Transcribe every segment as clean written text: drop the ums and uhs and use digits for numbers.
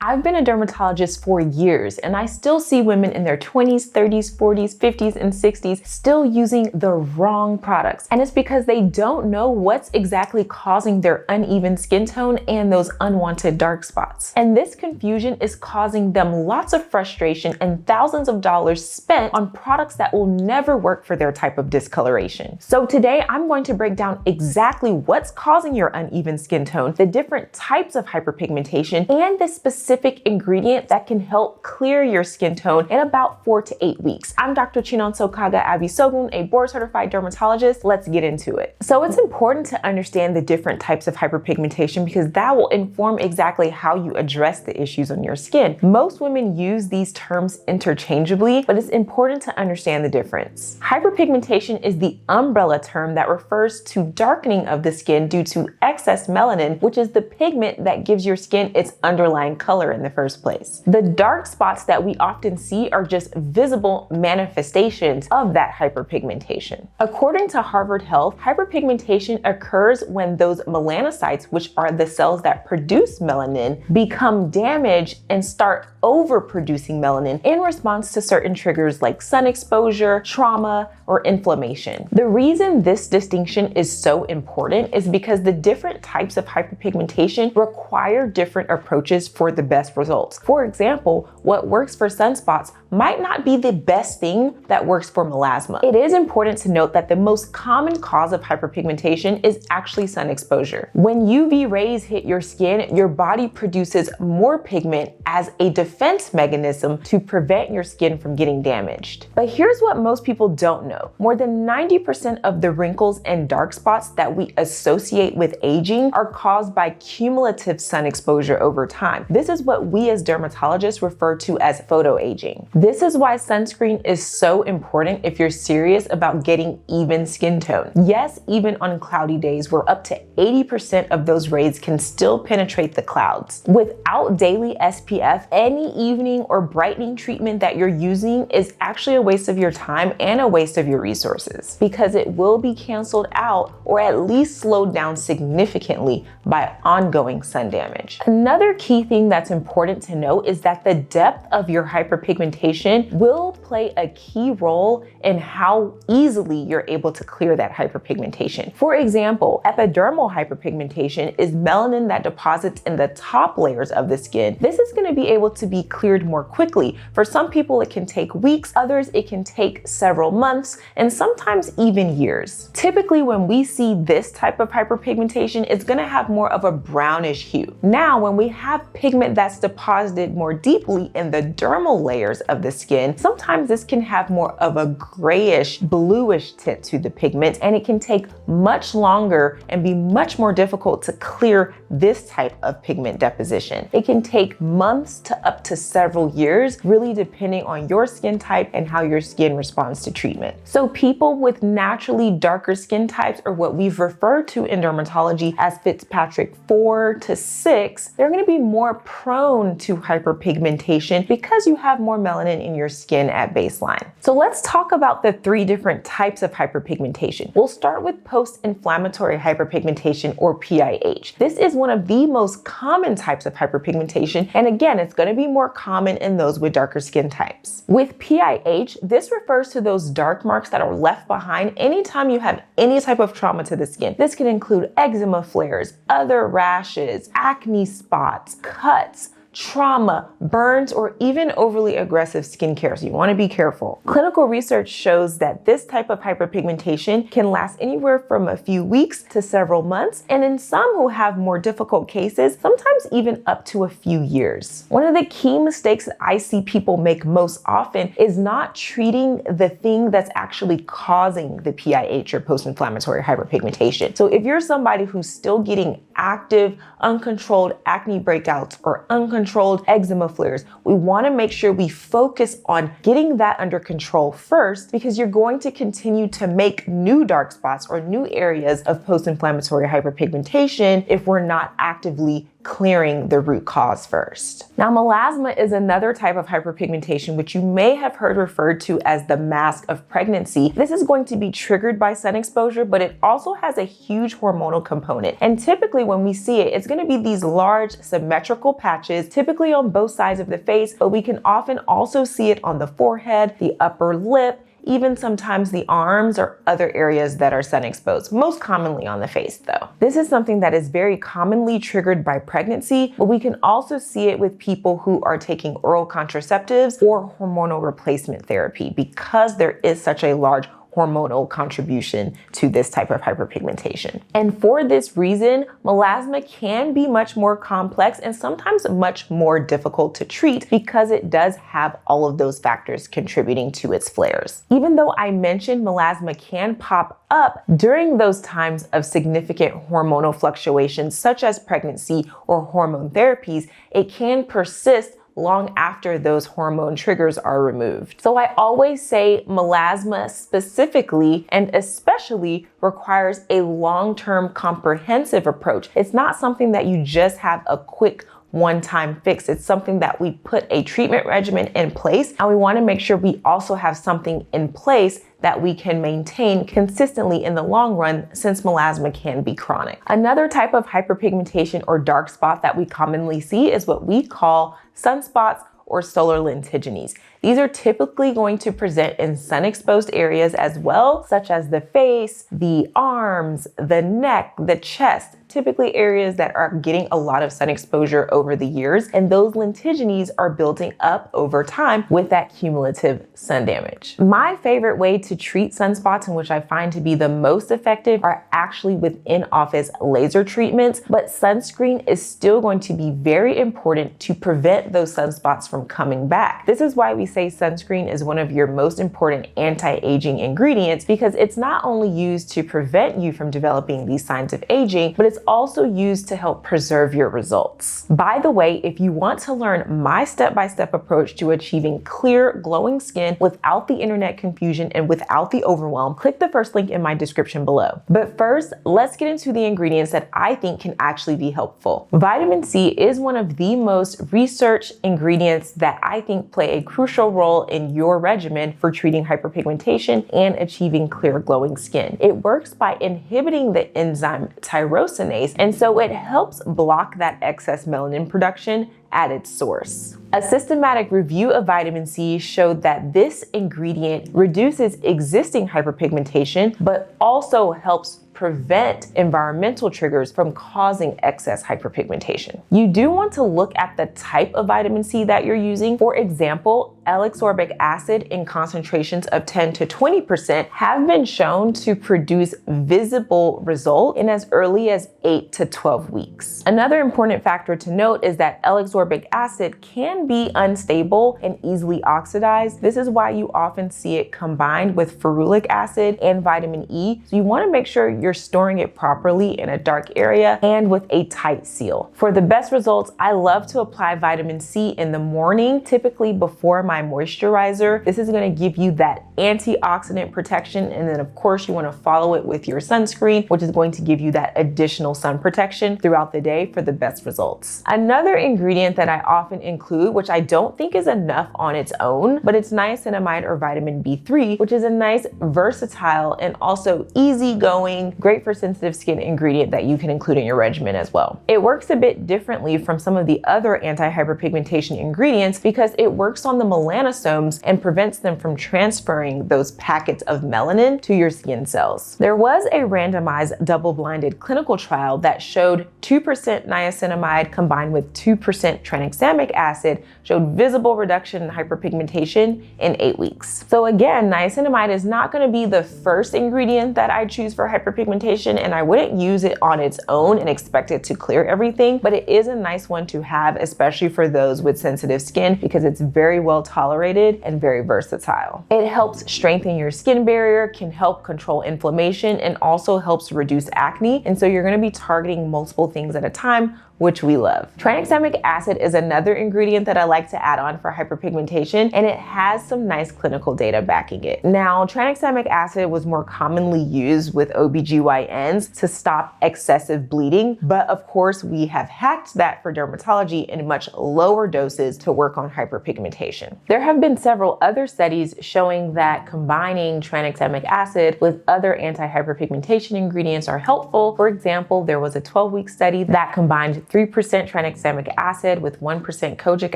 I've been a dermatologist for years, and I still see women in their 20s, 30s, 40s, 50s, and 60s still using the wrong products. And it's because they don't know what's exactly causing their uneven skin tone and those unwanted dark spots. And this confusion is causing them lots of frustration and thousands of dollars spent on products that will never work for their type of discoloration. So today I'm going to break down exactly what's causing your uneven skin tone, the different types of hyperpigmentation, and the specific ingredient that can help clear your skin tone in about 4 to 8 weeks. I'm Dr. Chino Abi, a board-certified dermatologist. Let's get into it. So it's important to understand the different types of hyperpigmentation because that will inform exactly how you address the issues on your skin. Most women use these terms interchangeably, but it's important to understand the difference. Hyperpigmentation is the umbrella term that refers to darkening of the skin due to excess melanin, which is the pigment that gives your skin its underlying color in the first place. The dark spots that we often see are just visible manifestations of that hyperpigmentation. According to Harvard Health, hyperpigmentation occurs when those melanocytes, which are the cells that produce melanin, become damaged and start overproducing melanin in response to certain triggers like sun exposure, trauma, or inflammation. The reason this distinction is so important is because the different types of hyperpigmentation require different approaches for the best results. For example, what works for sunspots might not be the best thing that works for melasma. It is important to note that the most common cause of hyperpigmentation is actually sun exposure. When UV rays hit your skin, your body produces more pigment as a defense mechanism to prevent your skin from getting damaged. But here's what most people don't know. More than 90% of the wrinkles and dark spots that we associate with aging are caused by cumulative sun exposure over time. This is what we as dermatologists refer to as photoaging. This is why sunscreen is so important if you're serious about getting even skin tone. Yes, even on cloudy days where up to 80% of those rays can still penetrate the clouds. Without daily SPF, any evening or brightening treatment that you're using is actually a waste of your time and a waste of your resources because it will be canceled out or at least slowed down significantly by ongoing sun damage. Another key thing that's important to note is that the depth of your hyperpigmentation will play a key role in how easily you're able to clear that hyperpigmentation. For example, epidermal hyperpigmentation is melanin that deposits in the top layers of the skin. This is going to be able to be cleared more quickly. For some people, it can take weeks, others it can take several months, and sometimes even years. Typically, when we see this type of hyperpigmentation, it's going to have more of a brownish hue. Now, when we have pigment that's deposited more deeply in the dermal layers of the skin, sometimes this can have more of a grayish, bluish tint to the pigment, and it can take much longer and be much more difficult to clear this type of pigment deposition. It can take months to up to several years, really depending on your skin type and how your skin responds to treatment. So people with naturally darker skin types, or what we've referred to in dermatology as Fitzpatrick 4 to 6, they're going to be more prone to hyperpigmentation because you have more melanin in your skin at baseline. So let's talk about the 3 different types of hyperpigmentation. We'll start with post-inflammatory hyperpigmentation, or PIH. This is one of the most common types of hyperpigmentation, and again, it's going to be more common in those with darker skin types. With PIH, this refers to those dark marks that are left behind anytime you have any type of trauma to the skin. This can include eczema flares, other rashes, acne spots, cuts, trauma, burns, or even overly aggressive skincare, so you want to be careful. Clinical research shows that this type of hyperpigmentation can last anywhere from a few weeks to several months, and in some who have more difficult cases, sometimes even up to a few years. One of the key mistakes that I see people make most often is not treating the thing that's actually causing the PIH, or post-inflammatory hyperpigmentation. So if you're somebody who's still getting active, uncontrolled acne breakouts or uncontrolled eczema flares, we want to make sure we focus on getting that under control first, because you're going to continue to make new dark spots or new areas of post-inflammatory hyperpigmentation if we're not actively clearing the root cause first. Now, melasma is another type of hyperpigmentation which you may have heard referred to as the mask of pregnancy. This is going to be triggered by sun exposure, but it also has a huge hormonal component. And typically when we see it, it's going to be these large symmetrical patches, typically on both sides of the face, but we can often also see it on the forehead, the upper lip, even sometimes the arms or other areas that are sun exposed, most commonly on the face though. This is something that is very commonly triggered by pregnancy, but we can also see it with people who are taking oral contraceptives or hormonal replacement therapy because there is such a large hormonal contribution to this type of hyperpigmentation. And for this reason, melasma can be much more complex and sometimes much more difficult to treat because it does have all of those factors contributing to its flares. Even though I mentioned melasma can pop up during those times of significant hormonal fluctuations such as pregnancy or hormone therapies, it can persist long after those hormone triggers are removed. So I always say melasma specifically and especially requires a long-term comprehensive approach. It's not something that you just have a quick one-time fix. It's something that we put a treatment regimen in place, and we want to make sure we also have something in place that we can maintain consistently in the long run, since melasma can be chronic. Another type of hyperpigmentation or dark spot that we commonly see is what we call sunspots or solar lentigines. These are typically going to present in sun-exposed areas as well, such as the face, the arms, the neck, the chest, typically areas that are getting a lot of sun exposure over the years, and those lentigines are building up over time with that cumulative sun damage. My favorite way to treat sunspots, and which I find to be the most effective, are actually with in-office laser treatments, but sunscreen is still going to be very important to prevent those sunspots from coming back. This is why we say sunscreen is one of your most important anti-aging ingredients, because it's not only used to prevent you from developing these signs of aging, but it's also used to help preserve your results. By the way, if you want to learn my step-by-step approach to achieving clear, glowing skin without the internet confusion and without the overwhelm, click the first link in my description below. But first, let's get into the ingredients that I think can actually be helpful. Vitamin C is one of the most researched ingredients that I think play a crucial role in your regimen for treating hyperpigmentation and achieving clear, glowing skin. It works by inhibiting the enzyme tyrosinase, and so it helps block that excess melanin production at its source. A systematic review of vitamin C showed that this ingredient reduces existing hyperpigmentation, but also helps prevent environmental triggers from causing excess hyperpigmentation. You do want to look at the type of vitamin C that you're using. For example, L-ascorbic acid in concentrations of 10 to 20% have been shown to produce visible results in as early as 8 to 12 weeks. Another important factor to note is that L-ascorbic acid can be unstable and easily oxidized. This is why you often see it combined with ferulic acid and vitamin E. So you want to make sure you're storing it properly in a dark area and with a tight seal. For the best results, I love to apply vitamin C in the morning, typically before my moisturizer. This is going to give you that antioxidant protection, and then of course you want to follow it with your sunscreen, which is going to give you that additional sun protection throughout the day for the best results. Another ingredient that I often include, which I don't think is enough on its own, but it's niacinamide or vitamin B3, which is a nice, versatile, and also easygoing, great for sensitive skin ingredient that you can include in your regimen as well. It works a bit differently from some of the other anti-hyperpigmentation ingredients because it works on the melanosomes and prevents them from transferring those packets of melanin to your skin cells. There was a randomized double-blinded clinical trial that showed 2% niacinamide combined with 2% tranexamic acid showed visible reduction in hyperpigmentation in 8 weeks. So again, niacinamide is not going to be the first ingredient that I choose for hyperpigmentation, and I wouldn't use it on its own and expect it to clear everything, but it is a nice one to have, especially for those with sensitive skin, because it's very well tolerated and very versatile. It helps strengthen your skin barrier, can help control inflammation, and also helps reduce acne. And so you're going to be targeting multiple things at a time which we love. Tranexamic acid is another ingredient that I like to add on for hyperpigmentation, and it has some nice clinical data backing it. Now, tranexamic acid was more commonly used with OBGYNs to stop excessive bleeding, but of course we have hacked that for dermatology in much lower doses to work on hyperpigmentation. There have been several other studies showing that combining tranexamic acid with other anti-hyperpigmentation ingredients are helpful. For example, there was a 12-week study that combined 3% tranexamic acid with 1% kojic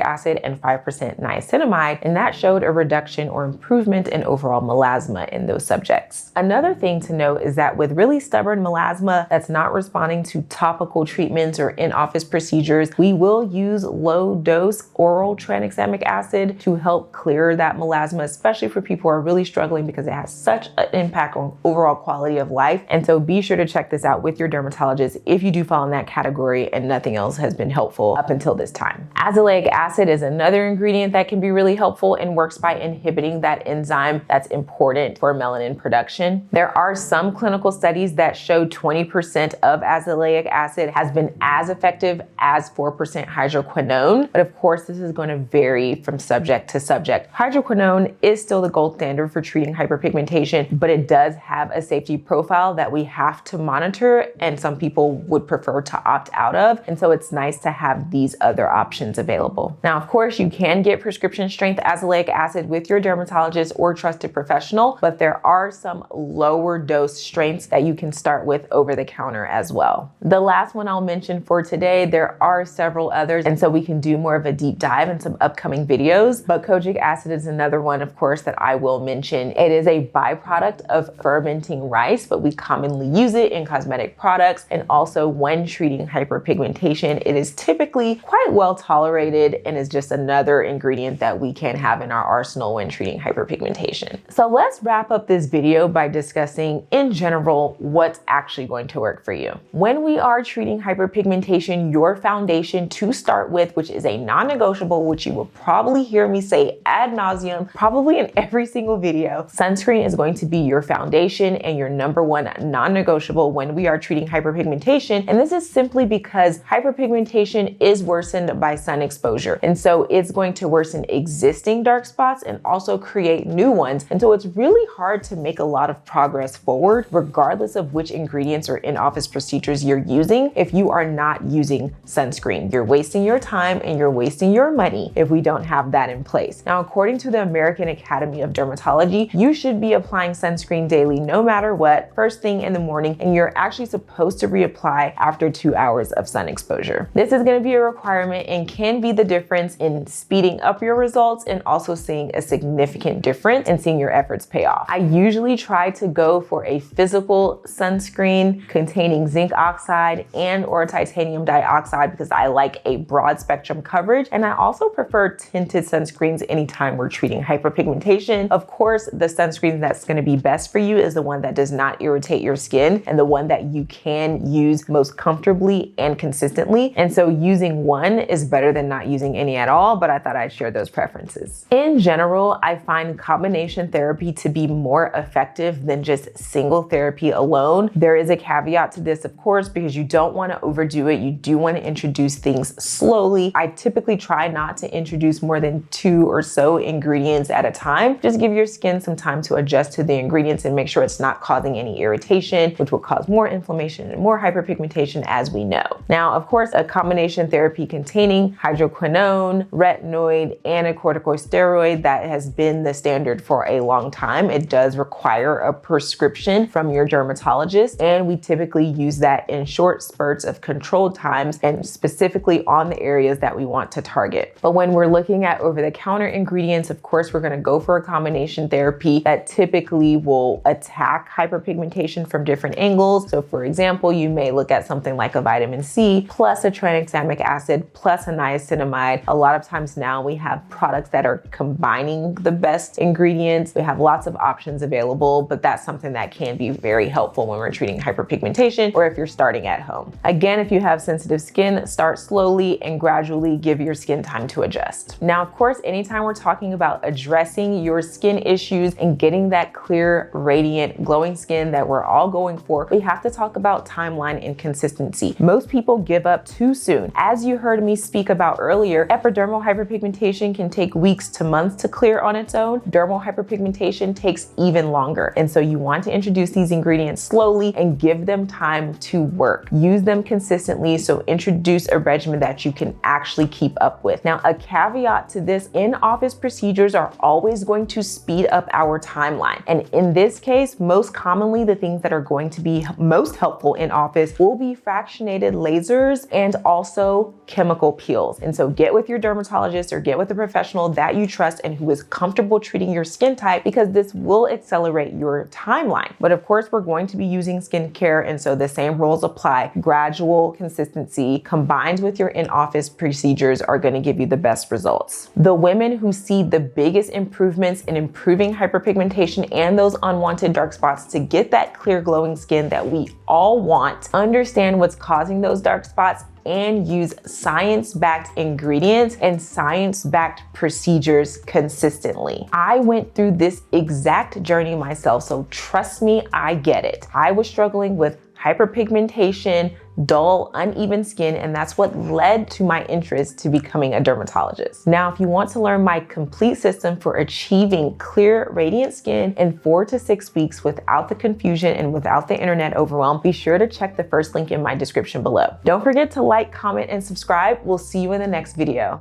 acid and 5% niacinamide, and that showed a reduction or improvement in overall melasma in those subjects. Another thing to note is that with really stubborn melasma that's not responding to topical treatments or in-office procedures, we will use low-dose oral tranexamic acid to help clear that melasma, especially for people who are really struggling because it has such an impact on overall quality of life. And so be sure to check this out with your dermatologist if you do fall in that category and nothing else has been helpful up until this time. Azelaic acid is another ingredient that can be really helpful and works by inhibiting that enzyme that's important for melanin production. There are some clinical studies that show 20% of azelaic acid has been as effective as 4% hydroquinone, but of course this is going to vary from subject to subject. Hydroquinone is still the gold standard for treating hyperpigmentation, but it does have a safety profile that we have to monitor, and some people would prefer to opt out of, and so it's nice to have these other options available. Now, of course, you can get prescription strength azelaic acid with your dermatologist or trusted professional, but there are some lower dose strengths that you can start with over the counter as well. The last one I'll mention for today, there are several others, and so we can do more of a deep dive in some upcoming videos, but kojic acid is another one, of course, that I will mention. It is a byproduct of fermenting rice, but we commonly use it in cosmetic products and also when treating hyperpigmentation. It is typically quite well tolerated and is just another ingredient that we can have in our arsenal when treating hyperpigmentation. So let's wrap up this video by discussing in general what's actually going to work for you. When we are treating hyperpigmentation, your foundation to start with, which is a non-negotiable, which you will probably hear me say ad nauseum, probably in every single video, sunscreen is going to be your foundation and your number one non-negotiable when we are treating hyperpigmentation. And this is simply because hyperpigmentation is worsened by sun exposure. And so it's going to worsen existing dark spots and also create new ones. And so it's really hard to make a lot of progress forward, regardless of which ingredients or in-office procedures you're using, if you are not using sunscreen. You're wasting your time and you're wasting your money if we don't have that in place. Now, according to the American Academy of Dermatology, you should be applying sunscreen daily no matter what, first thing in the morning, and you're actually supposed to reapply after 2 hours of sun exposure. This is going to be a requirement and can be the difference in speeding up your results and also seeing a significant difference and seeing your efforts pay off. I usually try to go for a physical sunscreen containing zinc oxide and or titanium dioxide because I like a broad spectrum coverage, and I also prefer tinted sunscreens anytime we're treating hyperpigmentation. Of course, the sunscreen that's going to be best for you is the one that does not irritate your skin and the one that you can use most comfortably and consistently. And so using one is better than not using any at all, but I thought I'd share those preferences. In general, I find combination therapy to be more effective than just single therapy alone. There is a caveat to this, of course, because you don't want to overdo it. You do want to introduce things slowly. I typically try not to introduce more than 2 or so ingredients at a time. Just give your skin some time to adjust to the ingredients and make sure it's not causing any irritation, which will cause more inflammation and more hyperpigmentation, as we know. Now, of course, a combination therapy containing hydroquinone, retinoid, and a corticosteroid that has been the standard for a long time. It does require a prescription from your dermatologist, and we typically use that in short spurts of controlled times and specifically on the areas that we want to target. But when we're looking at over-the-counter ingredients, of course, we're going to go for a combination therapy that typically will attack hyperpigmentation from different angles. So for example, you may look at something like a vitamin C plus a tranexamic acid plus a niacinamide. A lot of times now we have products that are combining the best ingredients. We have lots of options available, but that's something that can be very helpful when we're treating hyperpigmentation or if you're starting at home. Again, if you have sensitive skin, start slowly and gradually give your skin time to adjust. Now, of course, anytime we're talking about addressing your skin issues and getting that clear, radiant, glowing skin that we're all going for, we have to talk about timeline and consistency. Most people give up too soon. As you heard me speak about earlier, epidermal hyperpigmentation can take weeks to months to clear on its own. Dermal hyperpigmentation takes even longer. And so you want to introduce these ingredients slowly and give them time to work. Use them consistently, so introduce a regimen that you can actually keep up with. Now, a caveat to this, in-office procedures are always going to speed up our timeline. And in this case, most commonly, the things that are going to be most helpful in office will be fractionated lasers and also chemical peels. And so get with your dermatologist or get with a professional that you trust and who is comfortable treating your skin type, because this will accelerate your timeline. But of course, we're going to be using skincare, and so the same rules apply. Gradual consistency combined with your in-office procedures are going to give you the best results. The women who see the biggest improvements in improving hyperpigmentation and those unwanted dark spots to get that clear glowing skin that we all want, understand what's causing those dark spots, and use science-backed ingredients and science-backed procedures consistently. I went through this exact journey myself, so trust me, I get it. I was struggling with hyperpigmentation, dull, uneven skin, and that's what led to my interest to becoming a dermatologist. Now, if you want to learn my complete system for achieving clear, radiant skin in 4 to 6 weeks without the confusion and without the internet overwhelm, be sure to check the first link in my description below. Don't forget to like, comment, and subscribe. We'll see you in the next video.